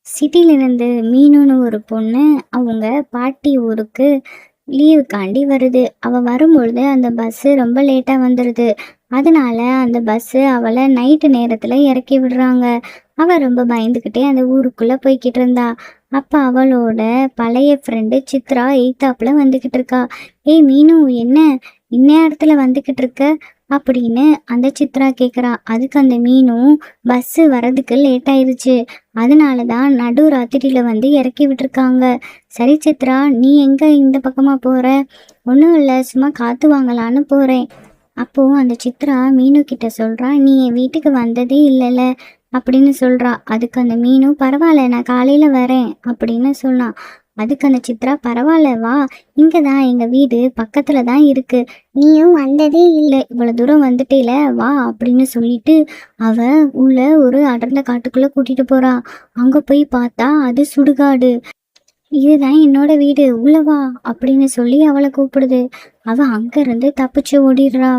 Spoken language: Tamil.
சிட்டியிலேருந்து மீனுன்னு ஒரு பொண்ணு அவங்க பாட்டி ஊருக்கு லீவுக்காண்டி வருது. அவ வரும்பொழுது அந்த பஸ்ஸு ரொம்ப லேட்டாக வந்துடுது. அதனால அந்த பஸ்ஸு அவளை நைட்டு நேரத்தில் இறக்கி விடுறாங்க. அவள் ரொம்ப பயந்துக்கிட்டே அந்த ஊருக்குள்ளே போய்கிட்டு இருந்தா. அப்போ அவளோட பழைய ஃப்ரெண்டு சித்ரா எய்த்தாப்புல வந்துக்கிட்டு இருக்கா. ஏய் மீனு, என்ன இந்நேரத்துல வந்துக்கிட்டு இருக்க அப்படின்னு அந்த சித்ரா கேட்குறா. அதுக்கு அந்த மீனும், பஸ்ஸு வரதுக்கு லேட் ஆயிடுச்சு, அதனால தான் நடு ராத்திரியில வந்து இறக்கி விட்டுருக்காங்க. சரி சித்ரா, நீ எங்க இந்த பக்கமா போற? ஒன்றும் இல்லை, சும்மா காத்து வாங்கலான்னு போறேன். அப்போ அந்த சித்ரா மீனு கிட்ட சொல்றா, நீ என் வீட்டுக்கு வந்ததே இல்லைல்ல அப்படின்னு சொல்றா. அதுக்கு அந்த மீனும், பரவாயில்ல, நான் காலையில வரேன் அப்படின்னு சொன்னான். அதுக்கு அந்த சித்ரா, பரவாயில்ல வா, இங்கே தான் எங்கள் வீடு பக்கத்துல தான் இருக்கு, நீயும் வந்ததே இல்லை, இவ்வளோ தூரம் வந்துட்டேல வா அப்படின்னு சொல்லிட்டு அவ உள்ள ஒரு அடர்ந்த காட்டுக்குள்ள கூட்டிட்டு போறா. அங்க போய் பார்த்தா அது சுடுகாடு. இதுதான் என்னோட வீடு, உள்ள வா அப்படின்னு சொல்லி அவளை கூப்பிடுது. அவ அங்க இருந்து தப்பிச்சு ஓடிடுறா.